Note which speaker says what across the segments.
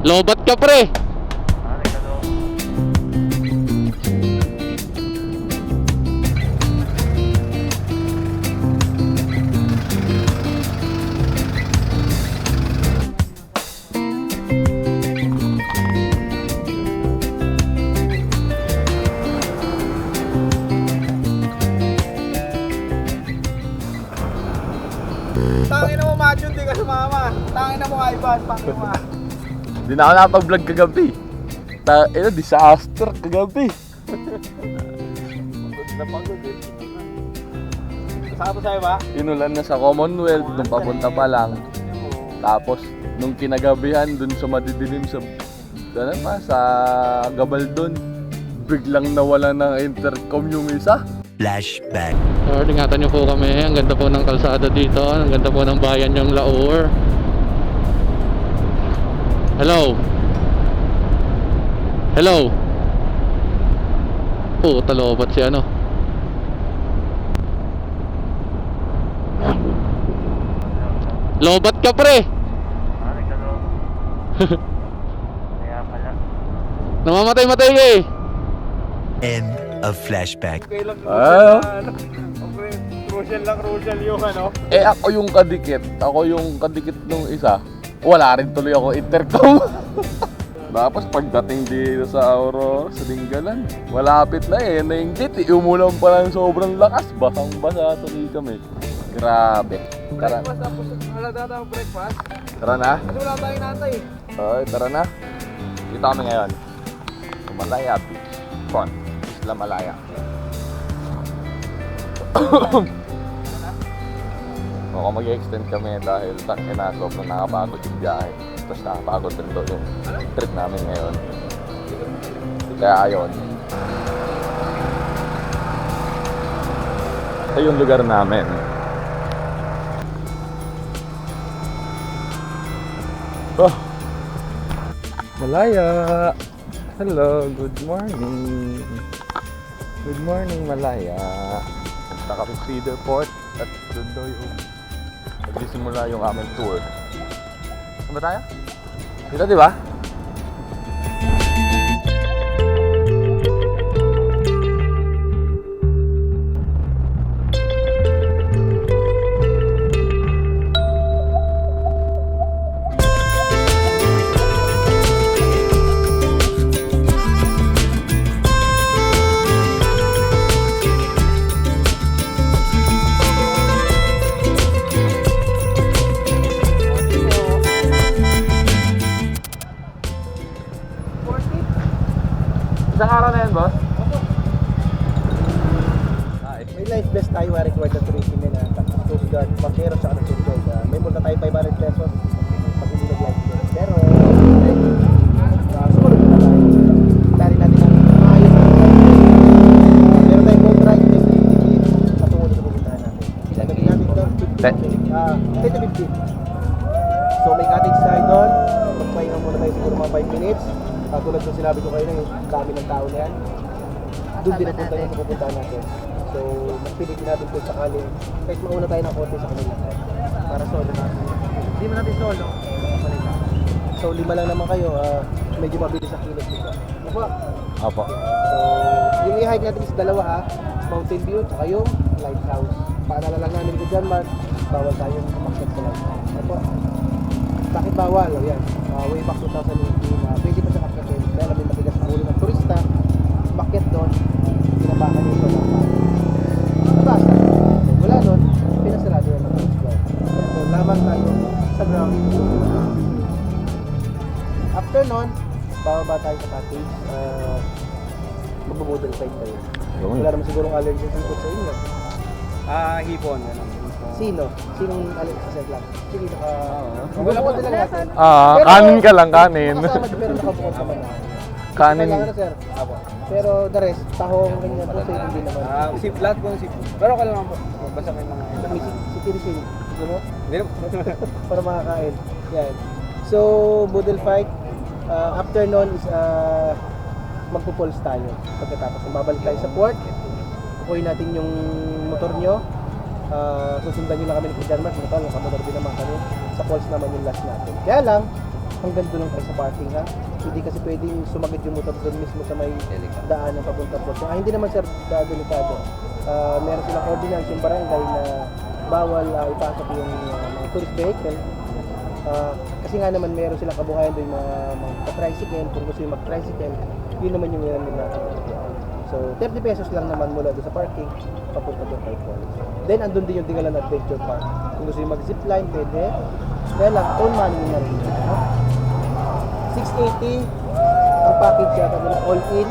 Speaker 1: Lobat ka pre.
Speaker 2: Tangin na mo macho, di ka sumama. Tangin na mo Ivan, pangin mo.
Speaker 3: Hindi na ako nakapag-vlog kagabi. Disaster kagabi.
Speaker 2: Napagod eh. Kasama sa'yo ba?
Speaker 3: Inulan na sa Commonwealth nung papunta pa lang. Tapos nung kinagabihan dun sa madidilim sa sa Gabaldon, biglang nawala ng intercom yung isa.
Speaker 4: Flashback.
Speaker 1: Ingatan niyo po kami. Ang ganda po ng kalsada dito. Ang ganda po ng bayan yung Laur. Hello. Hello. Talobat si ano. Lobat ka pre.
Speaker 2: Kaya pala.
Speaker 1: Namamatay-matay ka eh.
Speaker 4: End of flashback.
Speaker 2: Okay lang
Speaker 3: Ah.
Speaker 2: Crucial yung ano.
Speaker 3: Ako yung kadikit. Ako yung kadikit nung isa. Wala rin tuloy ako intercom. Tapos pagdating dito sa Aurora, sa Linggalan, malapit na nainggit umulan pa ng sobrang lakas. Basang-basa tuloy kami. Grabe. Tara.
Speaker 2: Breakfast tapos wala tatang breakfast.
Speaker 3: Tara na.
Speaker 2: Kasi wala tayong natay.
Speaker 3: Okay, tara na. Dito kami ngayon. Sa Malaya Beach. Front. Isla Malaya. Baka mag-extend kami dahil tangina sobrang nakapagod yung biyahe. Tapos nakapagod din doon yung trip namin ngayon. Kaya ayun. Ito yung lugar namin. Oh! Malaya! Hello, good morning! Good morning, Malaya! Punta kami sa Cedar Port at doon daw yung magsisimula yung aming tour. Saan ba tayo? Dito, di ba? Isang araw na yan, boss?
Speaker 2: May life vest tayo required na tourism nila. Coast Guard, Pampero, tsaka ng Coast Guard. May multa tayo 500 pesos pag hindi nag-life vest. Pero, sumunod na tayo. Tari natin ang maayos na meron tayong boat ride, may 50 patungo na sa pupuntahan natin. Lagyan natin ito, 10 to 15. So may cottage tayo doon. Magpahinga muna tayo siguro mga 5 minutes. Tulad ng sinabi ko kayo na yung dami ng tao na yan. Doon din napunta yung sa pupuntahan natin. So, mas pilitin natin kung sakali. Kahit mauna tayo ng konti sa kanila. Para solo natin. Hindi mo natin solo. So, 5 lang naman kayo. Medyo mabilis sa kilos dito. Apo?
Speaker 3: Apo.
Speaker 2: So, yung i-hike natin is dalawa ha. Mountain View, tsaka yung Lighthouse. Paalala lang namin ko dyan, Mark. Bawal tayong umakyat sa Lighthouse. Apo? Bakit bawal? O yan. Way back 2018. Pwede pa siya akyatin. Dahil may matigas na ulo ng turista. Bakit doon? Pinabakan yung solar panel. Nataas na. So, wala doon. Pinasarado yan ng Coast Guard. So, lamang tayo sa ground. After nun, bababa tayo sa cottage. Magbubudol side tayo. Wala naman sigurong allergy sa ikot sa inyo.
Speaker 5: Hipon. Ano?
Speaker 2: Sino? Sinong allergy sa lang? Sige, magbubudol lang natin.
Speaker 3: Kanin ka lang, kanin.
Speaker 2: Makasama din pero nakabukod naman na.
Speaker 3: Kanin.
Speaker 2: Kailangan na, sir.
Speaker 5: Apo.
Speaker 2: Pero the rest, tahong ganyan po sa hindi naman.
Speaker 5: Sip lahat po sip. Pero kailangan po. Basta may mga
Speaker 2: May si gusto mo?
Speaker 5: Hindi na po.
Speaker 2: Para makakain. Yan. So, budol fight. After nun is magpupulse tayo. Pagkatapos, babalik tayo sa port. Kukuhin natin yung motor nyo. Susundan nyo lang kami ni Kujan Mars. Nakamotor din naman kami. Sa pulse naman yung last natin. Kaya lang, hanggang doon lang tayo sa parking ha. Hindi kasi pwedeng sumagad yung motor doon mismo sa may daan ng papunta po. Hindi naman sir delikado. Meron silang ordinance yung barangay na bawal ipasok yung mga tourist vehicle. Kasi nga naman meron silang kabuhayan doon mga tricycle, kung gusto yung mag-tricycle, yun naman yung nila. So 30 pesos lang naman mula doon sa parking papunta doon kay Falls. Then andun din yung Dingalan Adventure Park. Kung gusto yung mag-zipline, pwede. Kaya lang, own money na rin. No? 680 ang package yata doon, all in.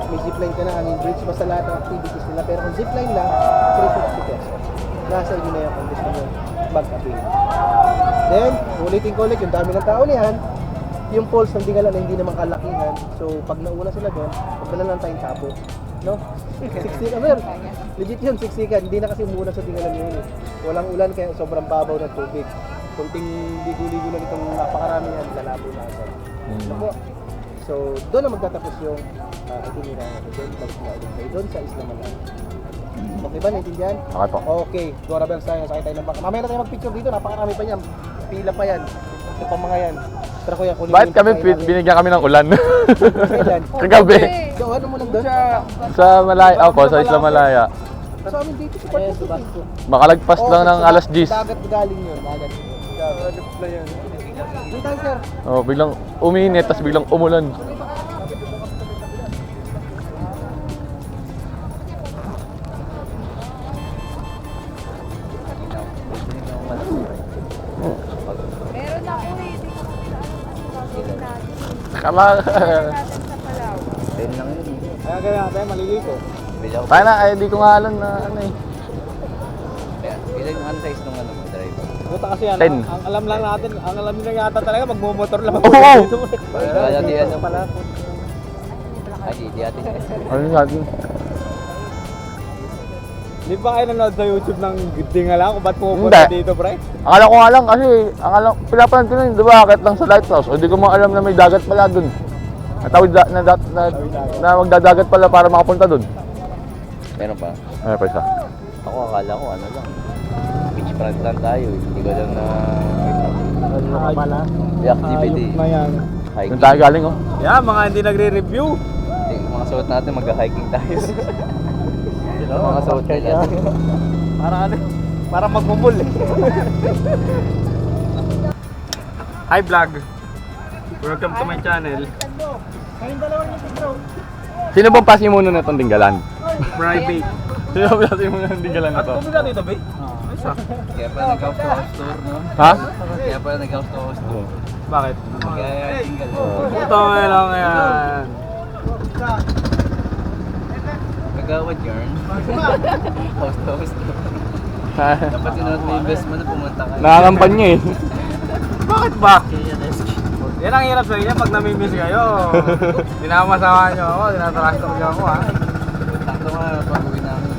Speaker 2: May zipline ka na, hanging bridge, basta lahat ng activities nila. Pero kung zipline lang, 350 pesos. Nasa inyo na yan kung gusto nyo mag-avail. Then, ulitin ko ulit, yung dami ng tao niyan, yung falls ng Dingalan na hindi naman kalakihan. So, pag nauna sila doon, pag na lang tayong tabo. No? 60 ka, sir. Legit yun, 60 ka. Hindi na kasi umuulan sa Dingalan yun. Walang ulan kaya sobrang babaw ng tubig. Kunting ligo-ligo lang itong napakarami yan, lalabo na ako. Ano po? So, doon na magtatapos yung itinerary natin. Doon, balik na ulit kayo. Doon sa Isla Malay. Okay ba? Naintindihan?
Speaker 3: Okay po.
Speaker 2: Okay. Dora Bells tayo. Sakay tayo ng baka. Mamaya na tayo mag-picture dito. Napakarami pa yan. Pila pa yan. Ito pa mga yan. Pero kuya, kunin
Speaker 3: Bakit
Speaker 2: yung
Speaker 3: kami
Speaker 2: pagkain natin.
Speaker 3: binigyan kami ng ulan?
Speaker 2: Kailan?
Speaker 3: Kagabi.
Speaker 2: So, ano mo lang doon?
Speaker 3: Sa Malaya, ako sa Isla Malaya.
Speaker 2: Sa amin dito sa Park.
Speaker 3: Makalagpas lang ng alas 10.
Speaker 2: Dagat galing yun. Dagat na yan. Dito tayo, sir.
Speaker 3: Oh, biglang uminit, tapos biglang umulan.
Speaker 6: Meron na po eh. Hindi ko gagawin natin.
Speaker 3: Kama.
Speaker 6: Natin sa Palaw.
Speaker 5: Kaya natin, maliligo.
Speaker 3: Tayo na, ay di ko nga alam na ano eh.
Speaker 7: Ilan ang size ng ano, driver?
Speaker 5: Buta kasi yan,
Speaker 3: 10.
Speaker 5: ang alam lang natin, ang alam nila yata talaga, magmumotor lang.
Speaker 3: Oo!
Speaker 7: Kaya di ano pala. Ay, di atin.
Speaker 3: Ano natin?
Speaker 5: Di ba kayo nanonood sa YouTube ng Dingalan kung ba't pupunta
Speaker 3: Hindi.
Speaker 5: dito, pre?
Speaker 3: Akala ko nga lang kasi, pinapanood ko na yun, di ba, akit lang sa lighthouse. O di ko maalam na may dagat pala dun. Natawid na magdadagat pala para makapunta dun.
Speaker 7: Meron pa.
Speaker 3: Ano pa isa?
Speaker 7: Ako akala ko ano lang. Beach front lang tayo eh. Hindi ko alam na
Speaker 5: Ano ka pala?
Speaker 7: may activity.
Speaker 5: Ayok na yan.
Speaker 3: Yung
Speaker 7: Hiking.
Speaker 3: tayo galing oh.
Speaker 5: Yeah, mga hindi nagre-review.
Speaker 7: Yung mga suot natin, mag-hiking tayo. Mga suot natin.
Speaker 5: Para ano? Para magmumul eh. Hi vlog. Welcome to my channel.
Speaker 2: Kayong dalawa yung bro.
Speaker 3: Sino bang pasimuno na itong Dinggalan?
Speaker 5: Private.
Speaker 3: Sino bang pasimuno ng Dinggalan na to?
Speaker 5: Kumila dito, ba?
Speaker 7: Kaya pala nag-house to house tour, no?
Speaker 3: Ha?
Speaker 7: Kaya pala nag-house to house tour.
Speaker 5: Bakit?
Speaker 7: Kaya tinggal.
Speaker 5: Ito nga lang yan.
Speaker 7: Nagawad yarn. House to house tour. Dapat sinunod mo investment na pumunta ka.
Speaker 3: Nakakampanya eh.
Speaker 5: Bakit ba? Yan ang hirap sa inyo pag namimiss kayo. Dinamasama nyo ako, dinatrasto nyo ako ha.
Speaker 7: Sakto nga, pag-uwi namin.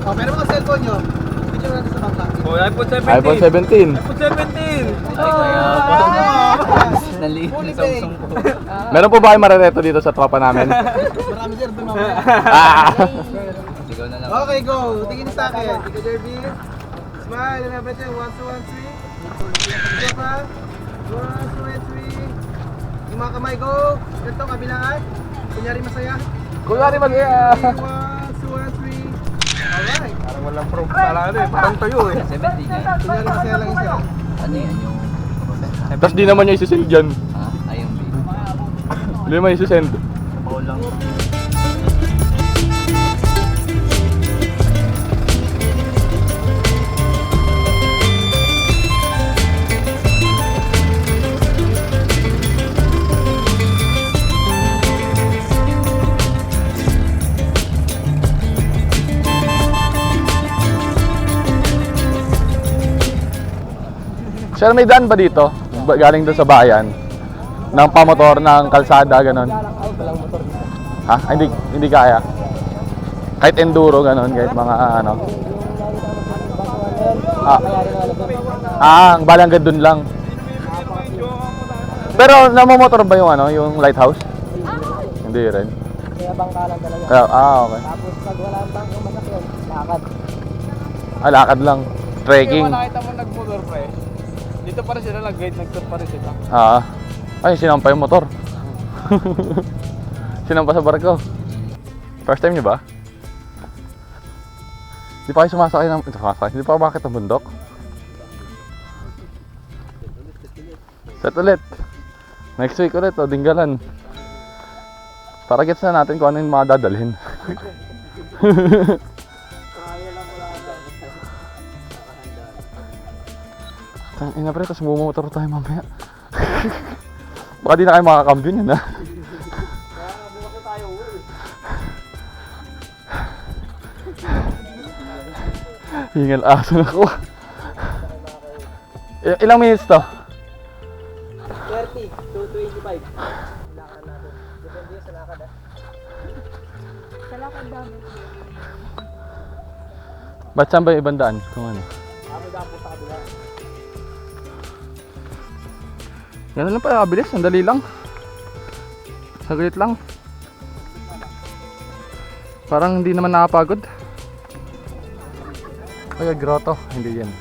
Speaker 2: Oh, pero mga cellphone nyo. Picture natin sa bangka.
Speaker 5: Oh, iPhone 17.
Speaker 3: iPhone 17.
Speaker 5: iPhone 17.
Speaker 7: Ay, kaya po. Naliit na Samsung po.
Speaker 3: Meron po ba kayo marereto dito sa tropa namin?
Speaker 2: Marami sir, doon mamaya.
Speaker 3: Ah!
Speaker 7: Sigaw na lang.
Speaker 2: Okay, go. Tingin sa akin. Tika, Derby. Smile. And have it. 1, 2, 1, 3. Ika pa. 1, 2, 3. Yung mga kamay, go. Ito, kabilaan. Kunyari masaya.
Speaker 3: Kunwari mag
Speaker 2: 1, 2, 1, 3. Alright.
Speaker 5: Parang walang proof sa lang eh. Parang tuyo eh.
Speaker 7: 70 nga.
Speaker 2: Kunyari masaya lang isa.
Speaker 7: Ano yan yung...
Speaker 3: Tapos di naman niya isisend dyan.
Speaker 7: Ha? Ayong B.
Speaker 3: Hindi naman isisend.
Speaker 7: Oo lang.
Speaker 3: Sir, may daan ba dito? Galing doon sa bayan? Ng pamotor, ng kalsada, ganon? Ha? Hindi kaya? Kahit enduro, ganon, kahit mga ano? Ang balang doon lang. Pero namomotor ba yung ano, yung lighthouse? Hindi rin.
Speaker 2: Kaya bangka lang talaga.
Speaker 3: Kaya, okay.
Speaker 2: Tapos pag wala ang bangka masakyan, lakad.
Speaker 3: Lakad lang. Trekking.
Speaker 5: Nakita mo nag-motor pre. Dito pa rin sila nag-guide, nag-tour pa rin sila.
Speaker 3: Ay, sinampa yung motor. Sinampa sa barko. First time niyo ba? Di pa kayo sumasakay ng... Hindi pa bakit ng bundok? Set ulit. Next week ulit, o Dinggalan. Para gets na natin kung ano yung mga dadalhin. Ina pre, tapos bumotor tayo mamaya. Baka di na kayo makakambyo yun, ha? Hingal aso na ko. Ilang minutes to?
Speaker 2: 30 to 25. Lakad natin. Depende sa lakad
Speaker 6: Sa lakad namin.
Speaker 3: Ba't saan ba yung ibang daan? Kung ano?
Speaker 2: Kami dapat sa kabila.
Speaker 3: Ganun lang pa, kabilis. Ang dali lang. Saglit lang. Parang hindi naman nakapagod. Ay, grotto. Hindi yan.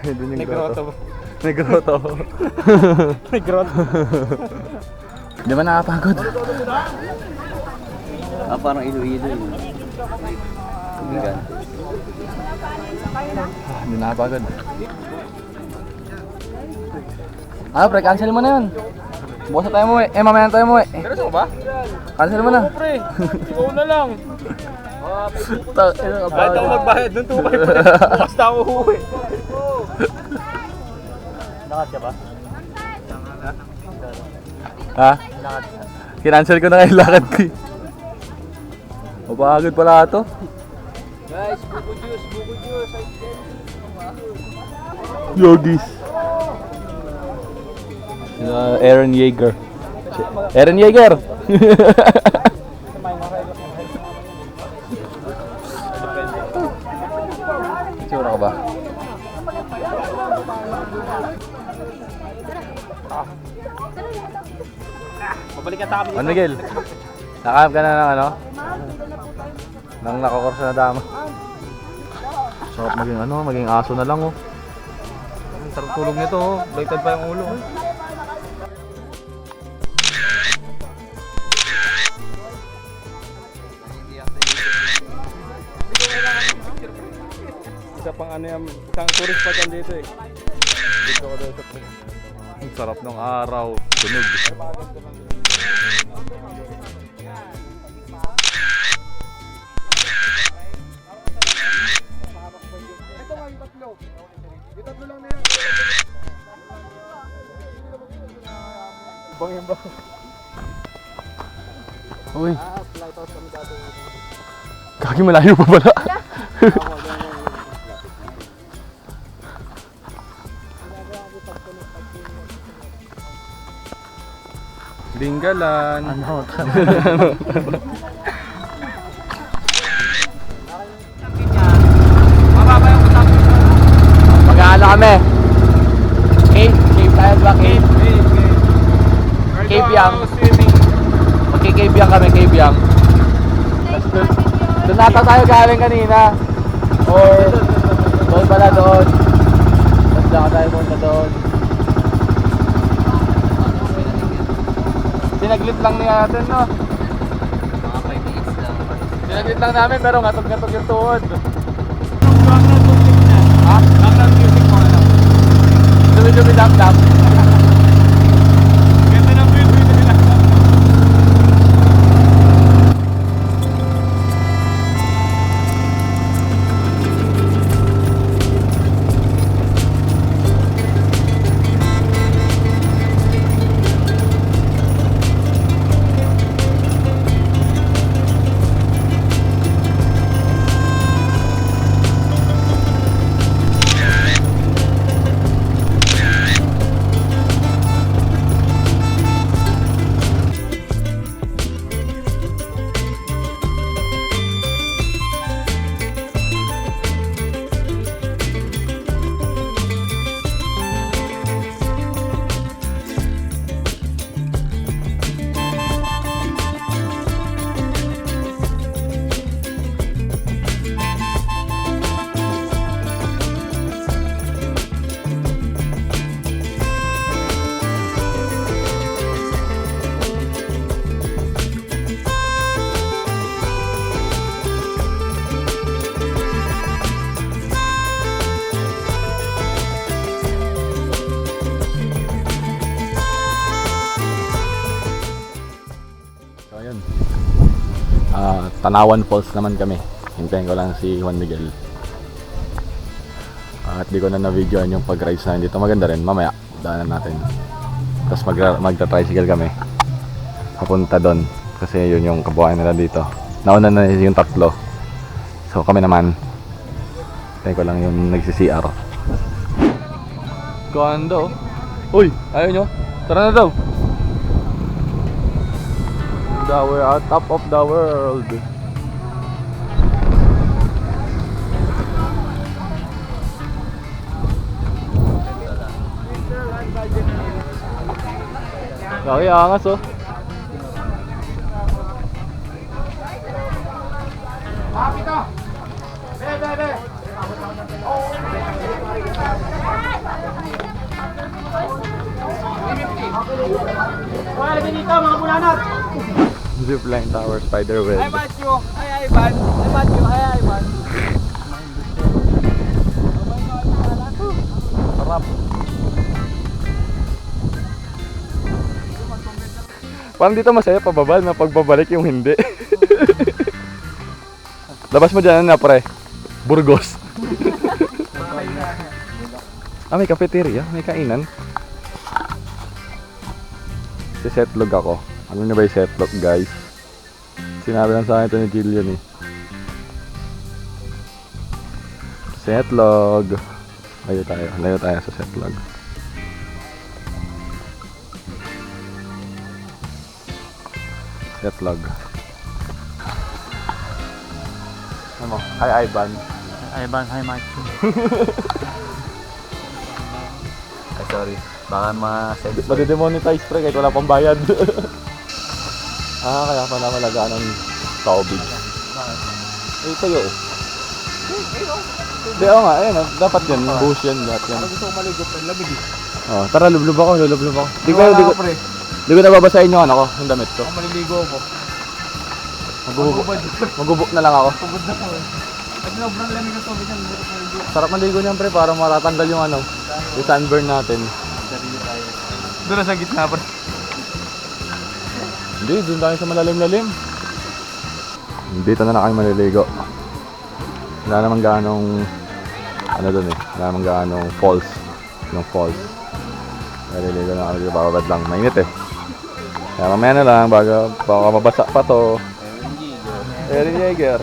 Speaker 3: Hindi yung grotto. May grotto.
Speaker 5: May grotto.
Speaker 3: Hindi ba nakapagod?
Speaker 7: Parang ilo-ilo yun.
Speaker 3: Hindi nakapagod. Pre, cancel mo na yun. Bukas na tayo mo eh. Mamaya na tayo mo eh.
Speaker 5: Seryoso ba?
Speaker 3: Cancel mo na.
Speaker 5: Pre, ikaw na lang.
Speaker 3: Kahit
Speaker 5: Kahit ako magbayad ng 2.5 pre. Bukas na ako uwi. Lakad ka ba?
Speaker 3: Ha? Kinancel ko na kayo lakad ko eh. Mapagod pala ito.
Speaker 2: Guys, buko juice, buko juice.
Speaker 3: Yogis. Aaron Yeager. Aaron Yeager! Sura ka ba?
Speaker 5: Babalikan tayo kami.
Speaker 3: Ano Miguel? Nakahanap ka na ng ano? Nang nakakursa na dama. Sarap maging ano, maging aso na lang oh.
Speaker 5: Ang sarap tulog nito oh. Baliktad pa yung ulo oh. Isa pang ano yan, isang tourist pa dyan dito eh. Dito ko daw sa
Speaker 3: Ang sarap ng araw. Tunog.
Speaker 2: Ito nga yung tatlo. Yung tatlo lang na yan.
Speaker 5: bang yung bang.
Speaker 3: Uy,
Speaker 2: Flight out kami dati.
Speaker 3: kaki malayo pa pala. Dinggalan. Ano? Mag-aala kami. Cave tayo ba? Cave? Cave yang. Magki-cave yang kami, cave yang. Doon nata tayo galing kanina. Or doon pala doon. Tapos lang tayo punta doon. Sinaglit lang niya natin, no?
Speaker 7: Mga 5 minutes lang.
Speaker 3: Sinaglit lang namin pero ngatog-ngatog yung tuhod.
Speaker 5: Ha? Background music mo na lang.
Speaker 3: Dumi-dumi dap-dap.
Speaker 5: Ganda ng view nila.
Speaker 3: Tanawan Falls naman kami. Hintayin ko lang si Juan Miguel. At di ko na na-videoan yung pag-rides na dito. Maganda rin, mamaya daanan natin. Tapos magta-tricycle kami papunta doon kasi yun yung kabuhayan nila dito. Nauna na yung tatlo, so kami naman tayo ko lang yung nagsi-CR. Ganda. Uy, ayaw nyo? Tara na daw. We're at top of the world. Laki angas oh. Zipline tower, spider web.
Speaker 5: Hi, Matthew. Hi, Ivan. Hi, Matthew. Hi, Ivan.
Speaker 3: Sarap. Parang dito masaya pababa na pagbabalik yung hindi. Labas mo dyan na pre. Burgos. May cafeteria, may kainan. Si setlog ako. Ano na ba yung setlog guys? Sinabi lang sa akin ito ni Jillian eh. Setlog. Layo tayo sa setlog. Setlog. Ano? Hi Ivan.
Speaker 7: Ivan, hi Matthew. Ay, sorry. Baka ma-send.
Speaker 3: Madidemonetize pre kahit wala pang bayad. Kaya pala malagaan ng tubig. Ito yun. Hindi, oo nga, ayun, dapat yan, buhos yan, lahat yan.
Speaker 5: Gusto ko maligo pa, lamig eh.
Speaker 3: Oh, tara, lublub ako.
Speaker 5: Wala ako, pre.
Speaker 3: Di ko nababasahin yung ano ko, yung damit ko.
Speaker 5: Ako maliligo ako.
Speaker 3: Magubok na lang ako.
Speaker 5: Pagod na ko eh. At sobrang lamig ng tubig ng buto maligo.
Speaker 3: Sarap maligo niyan pre, para matatanggal yung ano, yung sunburn natin.
Speaker 5: Doon na sa gitna, pre.
Speaker 3: Hindi, doon tayo sa malalim-lalim. Dito na kami maliligo. Wala namang ganong ano doon eh. Wala namang ganong falls. Yung falls. Maliligo na kami, bababad lang. Mainit eh. Kaya mamaya na lang, baka mabasa pa to. Aaron Yeager.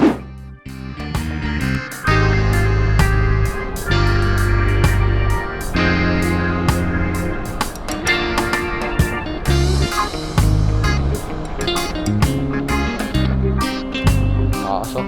Speaker 3: Aso.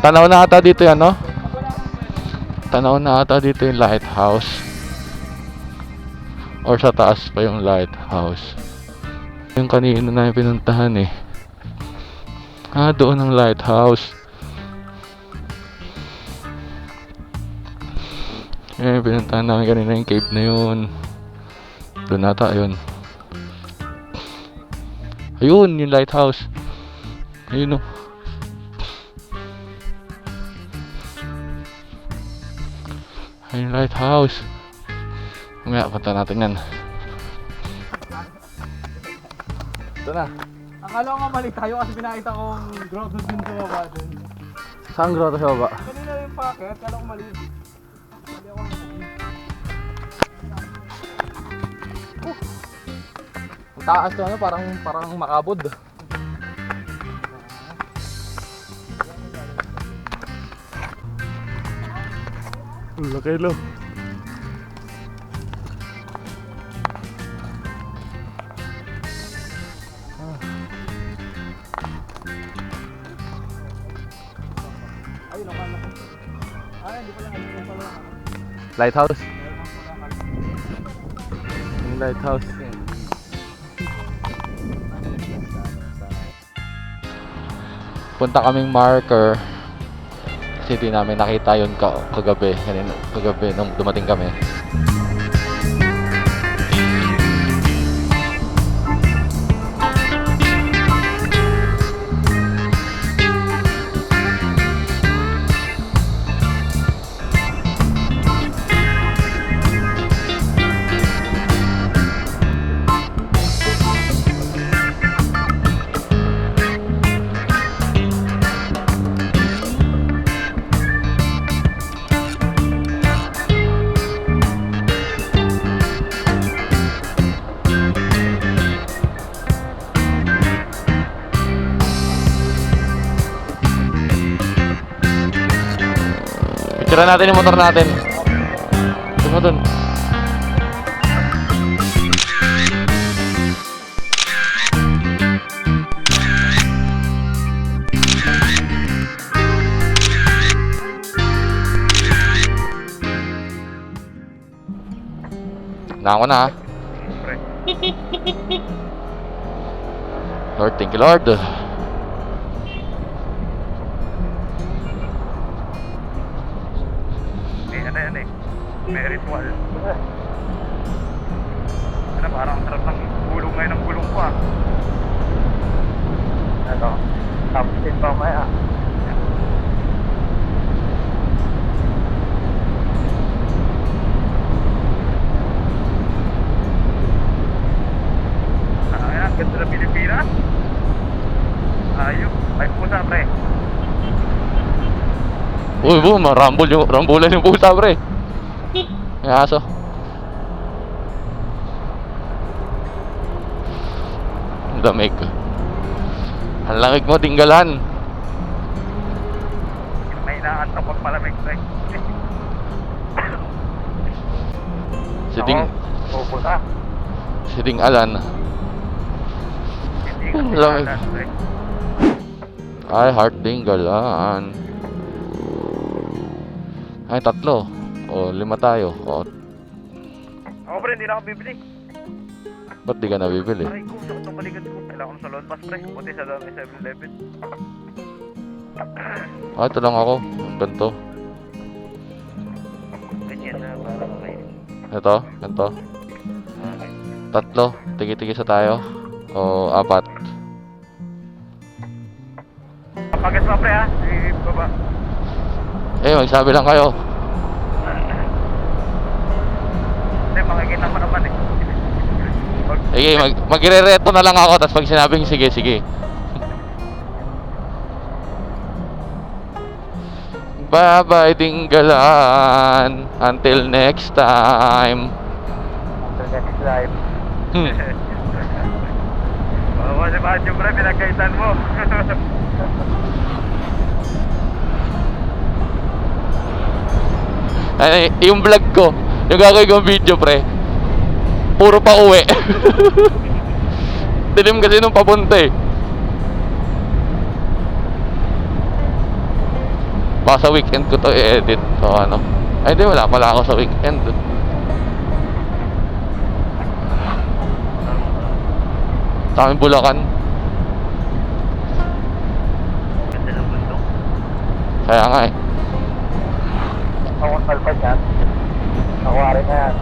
Speaker 3: Tanaw na ata dito yan, no? Tanaw na ata dito yung lighthouse. Or sa taas pa yung lighthouse. Yung kanina na pinuntahan eh. Doon ang lighthouse. Pinuntahan namin kanina yung cave na yun. Doon ata yun. Ayun, yung lighthouse. Ayun o. Ayun, lighthouse. Mamaya, punta natin yan. Ito na.
Speaker 5: Akala ko nga mali tayo kasi pinakita kong grotto dun sa baba dun.
Speaker 3: Saan grotto sa baba?
Speaker 5: Kanina yung packet, akala ko mali. Mali ako naman.
Speaker 3: Ang taas to ano, parang makabod. Laki lo. Lighthouse. Yung lighthouse. Punta kaming marker kasi di namin nakita yun kagabi nung dumating kami.
Speaker 1: Tira natin yung motor natin. Tuma dun. Na ako na ha. Lord, thank you Lord.
Speaker 5: May ritual. Ano, parang ang sarap ng gulong ngayon ng gulong ko ah. Ano? Tapos din pa maya. Ayan, ganda na Pilipinas. Ayok, ay pusa pre.
Speaker 1: Uy, boom, rambulan yung pusa, pre. May aso. Ang damig. Ang lamig mo, tinggalan.
Speaker 5: May inaantok pag malamig pre. Pupusa.
Speaker 1: Si Ding Alan.
Speaker 5: Hindi ko
Speaker 1: Ang lamig.
Speaker 5: sinasabi, pre.
Speaker 1: Ay, heart tinggalan. Ay, 3. O, 5 tayo. O,
Speaker 5: Ako pre, hindi na ako bibili.
Speaker 1: ba't di ka nabibili?
Speaker 5: Aray ko, sakit ng balikat ko. Kailangan ko sa loan pass pre. Buti sa dami 7-Eleven.
Speaker 1: Ah, ito lang ako. Ang ganito.
Speaker 5: Ganyan na, parang may...
Speaker 1: Ito, ganito. 3. Tigi-tigi sa tayo. O, 4.
Speaker 5: Pagas pa pre ha. Baba.
Speaker 1: Eh, magsabi lang kayo.
Speaker 5: Hindi, makikita mo naman eh.
Speaker 1: Sige, magre-reto na lang ako. Tapos pag sinabing sige, sige. Bye-bye, tinggalan. Until next time.
Speaker 5: Until next live.
Speaker 1: Hmm.
Speaker 5: Bawa si Badyo pre, pinagkaitan mo.
Speaker 1: Ay, yung vlog ko, yung gagawin kong video, pre, puro pa uwi. Dilim kasi nung papunta eh. Baka sa weekend ko to i-edit. So ano. Ay di, wala pala ako sa weekend. Sa aming Bulacan.
Speaker 5: Ganda ng bundok.
Speaker 1: Kaya nga eh.
Speaker 5: Ako ang salpad yan. Nakuwari na yan.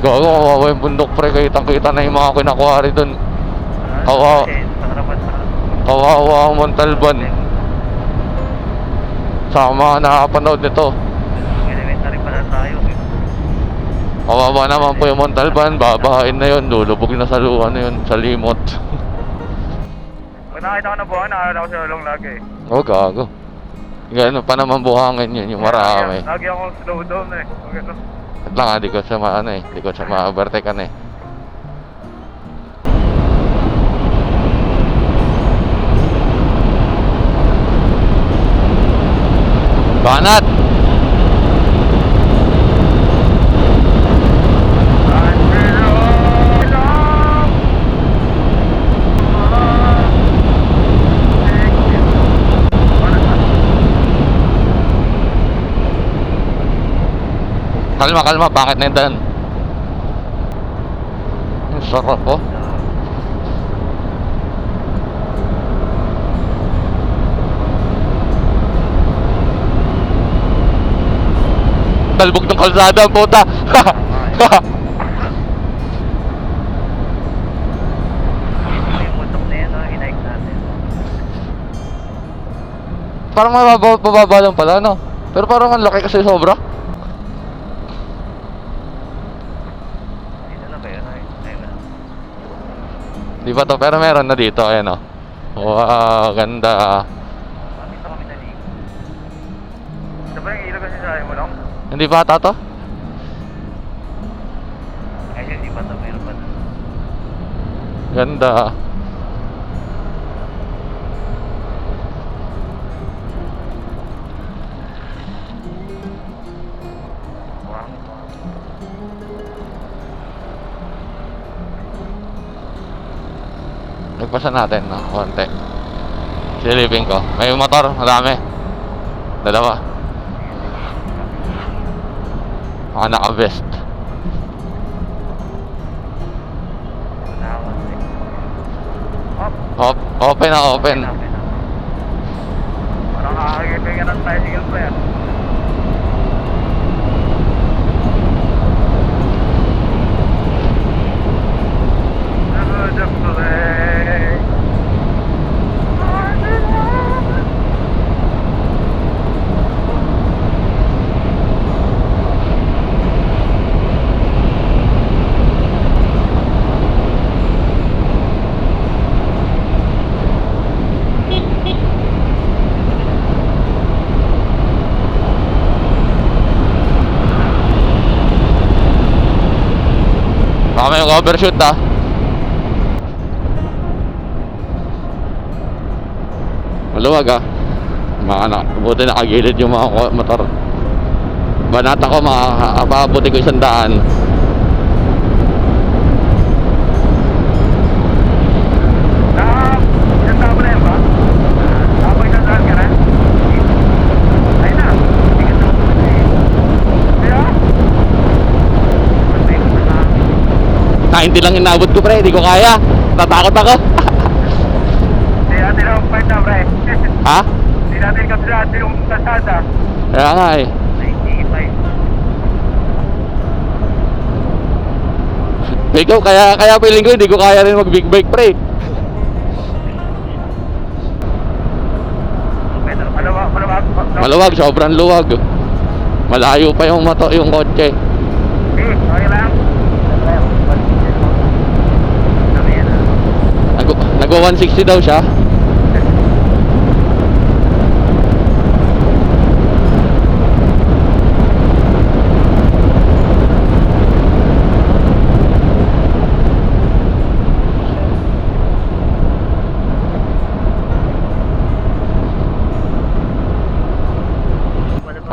Speaker 1: Gago, kawawa yung bundok, pre. Kitang-kita na yung mga kinakuwari dun. Kawawa. Kawawa ang Montalban. Sa mga nakapanood nito.
Speaker 5: Elementary pala tayo.
Speaker 1: Kawawa naman po yung Montalban. Babahain na yun. Lulubog na sa luha na yun. Sa limot.
Speaker 5: Pag nakita ko na buwan, nakakala ko sa lulong lagi.
Speaker 1: Oh, gago. Gano'n pa naman buhangin yun. Yung marami.
Speaker 5: Lagi akong slow down eh. Gano'n.
Speaker 1: At lang, di ko sa maano eh. Di ko sa ma-overtakean eh. Banat! Kalma, kalma. Bakit na yan? Ang sarap po. Talbog ng kalsada, puta.
Speaker 5: Yung bundok na yan, hinaik natin.
Speaker 1: Parang mababa lang pala, no? Pero parang ang laki kasi sobra.
Speaker 5: Dito na ba yun? Ayun na.
Speaker 1: Di ba to? Pero meron na dito, ayan o. Wow, ganda.
Speaker 5: Dito kami naligo. Ito ba yung ilaw kasi sa mo lang?
Speaker 1: Hindi ba ata to?
Speaker 5: Ayun, di ba ito? Mayroon pa na.
Speaker 1: Ganda. Nagpasan natin no, konti. Silipin ko. May motor, madami. Dalawa. Mga naka-vest. Open na open.
Speaker 5: Parang nakakagipin ka ng tricycle pa yan.
Speaker 1: Baka may overshoot ah. Maluwag ah. Buti nakagilid yung mga motor. Banata ko makakabuti ko 100.
Speaker 5: Isang tao na yan ba? Tapos isang daan ka na? Ayun na. Tingin na. Kaya?
Speaker 1: 90 lang inabot ko pre, di ko kaya. Natakot ako.
Speaker 5: Hindi natin ang part na, pre.
Speaker 1: Ha?
Speaker 5: Hindi natin kapsate yung kasada.
Speaker 1: Kaya nga eh.
Speaker 5: 95.
Speaker 1: Ikaw, kaya feeling ko hindi ko kaya rin mag big bike pre. Maluwag, sobrang luwag. Malayo pa yung kotse.
Speaker 5: Okay lang.
Speaker 1: Nagwa 160 daw siya.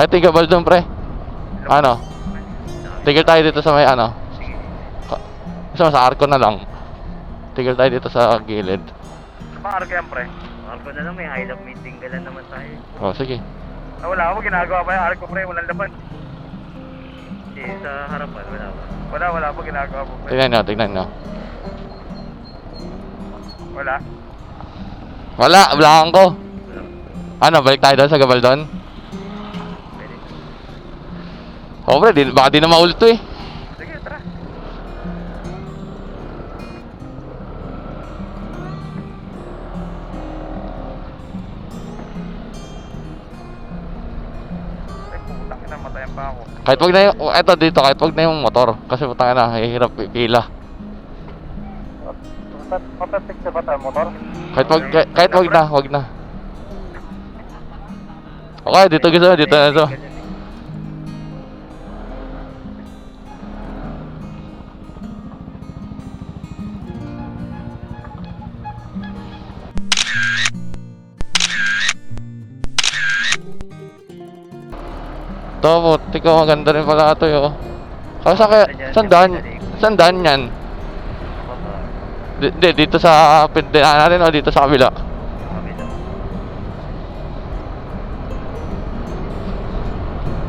Speaker 1: Ay, tigabal doon pre. Ano? Tigil tayo dito sa may ano. Sa arko na lang. Tigil tayo dito sa gilid.
Speaker 5: Arko yan, pre. Arko na lang, may high-lock meeting ka lang naman tayo.
Speaker 1: Oh, sige.
Speaker 5: Wala ako, ginagawa pa yung arko, pre. Walang laban. Sa harapan, wala po ginagawa po, pre.
Speaker 1: Tignan nyo.
Speaker 5: Wala.
Speaker 1: Wala ko. Ano, balik tayo doon sa Gabaldon? Oh, pre, baka di na maulto eh.
Speaker 5: Sige, tara. Ay, putang ina, matayan pa ako.
Speaker 1: Kahit wag na yung, eto dito, kahit wag na yung motor. Kasi putang na, hihirap pila.
Speaker 5: Matasik sa bata, motor?
Speaker 1: Kahit wag na. Okay, dito na ito. Ito po, tiko, maganda rin pala ito yun. Kasi saan daan yan? Dito sa pindahan natin o dito sa kabila?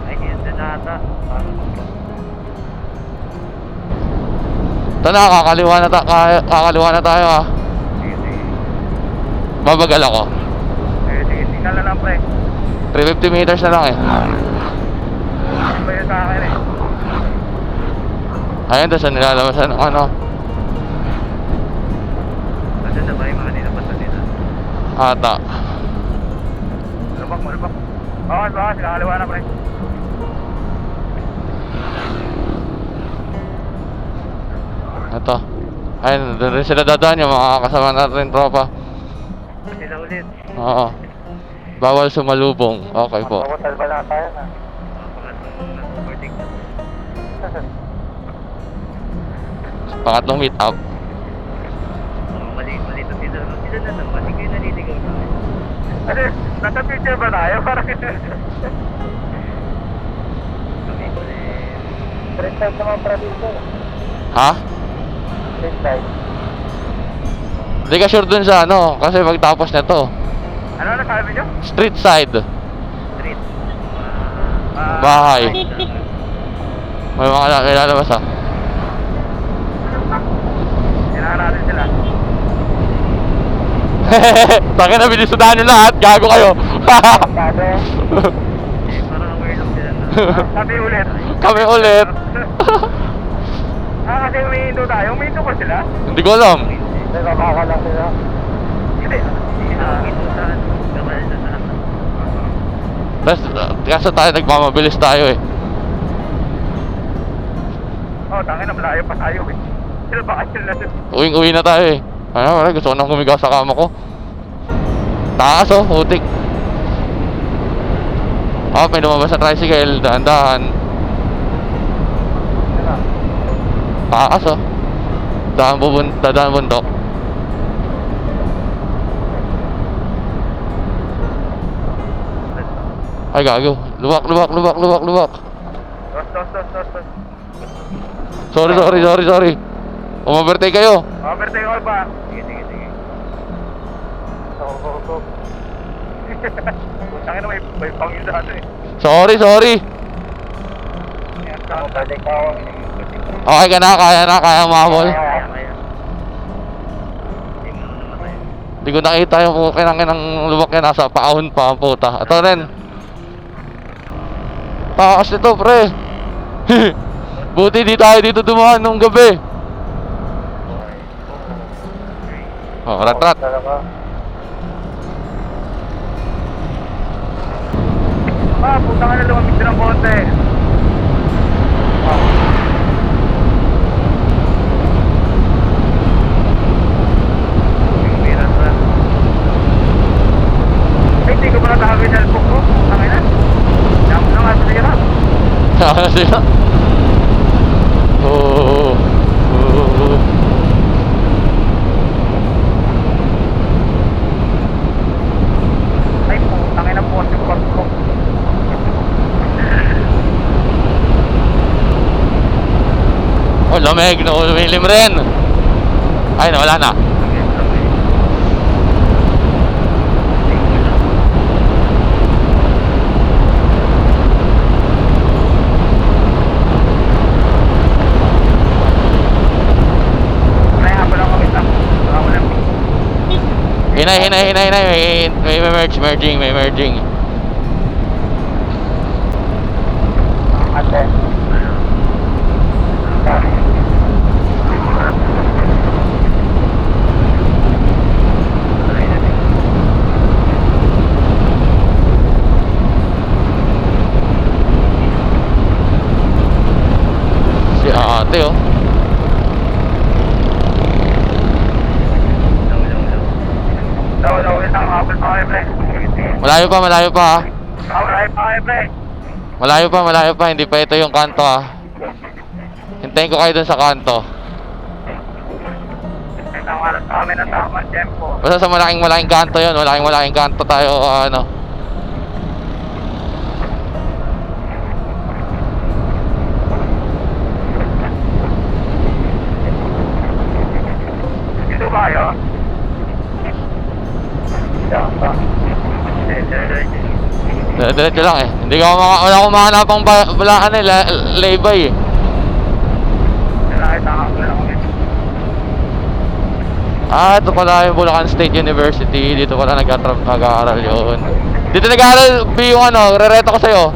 Speaker 5: Ay, yun din ata.
Speaker 1: Ito na, kakaliwa na tayo ah. Babagal ako.
Speaker 5: Sige, tingnan na lang, pre.
Speaker 1: 350 meters na lang eh.
Speaker 5: Ano ba yun sa akin eh?
Speaker 1: Ayun, doon sa nilalabasan ng ano.
Speaker 5: Nandiyan na ba yung mga nilabasan nila?
Speaker 1: Ata.
Speaker 5: Malubak. Bawas, kakaliwa na, pre.
Speaker 1: Ito. Ayun, doon rin sila dadaan yung mga kasama natin tropa.
Speaker 5: Sila ulit.
Speaker 1: Oo. Bawal sumalubong. Okay po.
Speaker 5: Pawatal ba lang tayo na? Nag-boarding na.
Speaker 1: Pangatlong meet up.
Speaker 5: Mali to sila. Sila na naman. Hindi kayo naliligaw na. Ano? Nasa picture ba tayo? Parang... Kami ulit.
Speaker 2: Street side naman para dito.
Speaker 1: Ha?
Speaker 2: Street side.
Speaker 1: Hindi ka sure dun sa ano, kasi pagtapos na to.
Speaker 5: Ano na sabi nyo?
Speaker 1: Street side.
Speaker 5: Street.
Speaker 1: Bahay. May mga lalabas ha.
Speaker 5: Kailangan natin sila.
Speaker 1: Taka na, bilisudahan nyo lahat. Gago kayo.
Speaker 2: Sabi.
Speaker 5: Parang weird lang sila. Sabi ulit.
Speaker 1: Kami ulit.
Speaker 5: Kasi umihinto tayo. Umihinto ko sila.
Speaker 1: Hindi ko alam.
Speaker 2: Nagkakaka lang sila.
Speaker 5: Hindi. Umihinto sa gabal sa saan.
Speaker 1: Tapos, kaso tayo nagmamabilis tayo eh.
Speaker 5: Tangin na malayo pa tayo eh. Sila ba kayo na?
Speaker 1: Uwing-uwi na tayo eh. Ano, wala, gusto ko nang kumigaw sa kama ko. Taas oh, hutik. Oh, may lumabas sa tricycle. Dahan-dahan. Taas oh. Dahan bundok. Ay, gago. Luwak.
Speaker 5: Dos.
Speaker 1: Sorry. Umovertake kayo.
Speaker 5: Overtake all ba? Sige. Go. Tangin na may pangil sa ato eh.
Speaker 1: Sorry. Okay ka na, kaya umabol.
Speaker 5: Kaya.
Speaker 1: Hindi ko nakita yung kinang lubak yan, nasa paahon pa ang puta. Ito rin. Takas nito, pre. Buti di tayo dito dumaan nung gabi. Oh, rat.
Speaker 5: Puta ka na lumamig din ng konti. Hindi ko pa natahabi ng book ko. Tangin na. Damo na nga sa hirap.
Speaker 1: Saka sila. Oh.
Speaker 5: Ay, tangin na po yung book ko.
Speaker 1: Oh, lamig. Umilim rin. Ay, nawala na. Hinay. May merging.
Speaker 2: Ate.
Speaker 1: Si ate oh. Malayo pa ha. Malayo pa, hindi pa ito yung kanto ha. Hintayin ko kayo dun sa kanto. Basta sa malaking kanto yun, malaking kanto tayo ano.
Speaker 5: Dito ba yun?
Speaker 1: Diretso lang eh. Hindi ko wala akong mahanapang balaan eh, laybay eh. Ito pala yung Bulacan State University. Dito pala nag-aaral yun. Dito nag-aaral yung ano, rereto ko sa'yo.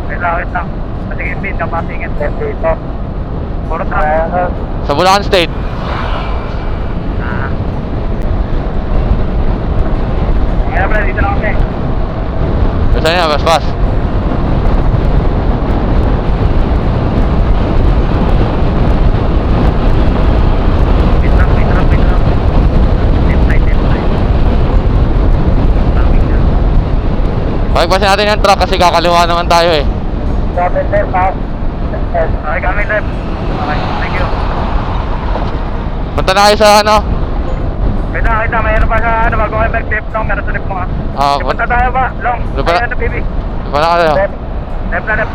Speaker 5: Wait lang. Patingin din, kapatingin dito. Puro tayo.
Speaker 1: Sa Bulacan State.
Speaker 5: Kaya pala, dito lang kami.
Speaker 1: Basta niya, bas.
Speaker 5: Wait lang. Left side.
Speaker 1: Pagpasin natin yung truck kasi kakaliwa naman tayo eh.
Speaker 5: Okay, kami left. Okay, thank you.
Speaker 1: Punta na kayo sa ano?
Speaker 5: Kita, mayroon pa sa ano, bago kayo mag-tip long, meron sa lip mo ha.
Speaker 1: Ah,
Speaker 5: Punta tayo ba? Long,
Speaker 1: Lupa-
Speaker 5: ayun na, baby.
Speaker 1: Wala ka tayo.
Speaker 5: Left na.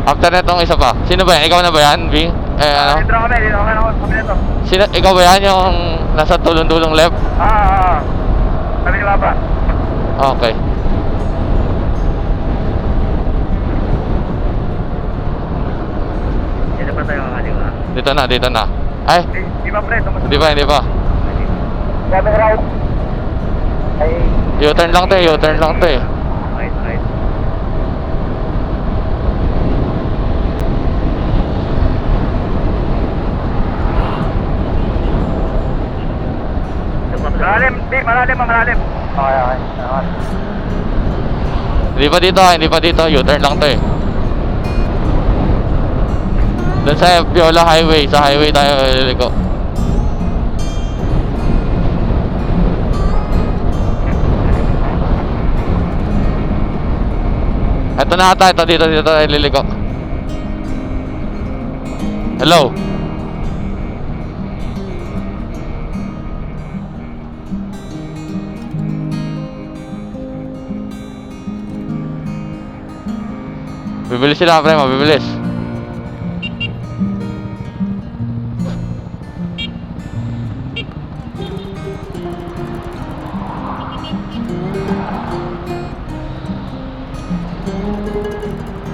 Speaker 1: After netong isa pa. Sino ba yan? Ikaw na ba yan, B? Ano?
Speaker 5: Dito kami nito.
Speaker 1: Sino, ikaw ba yan yung nasa tulong-tulong left?
Speaker 5: Kami ni Papa.
Speaker 1: Okay.
Speaker 5: Dito pa tayo kaliwa.
Speaker 1: Dito na. Ay,
Speaker 5: Di ba pre?
Speaker 1: hindi pa.
Speaker 5: Kami right. Ay,
Speaker 1: U-turn lang to eh.
Speaker 5: right. Malalim. Okay.
Speaker 1: Hindi pa dito. U-turn lang to eh. Doon sa Viola Highway. Sa highway tayo liliko. Ito na ata. Dito tayo liliko. Hello? Bibilis sila, pre, mabibilis.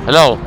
Speaker 1: Hello?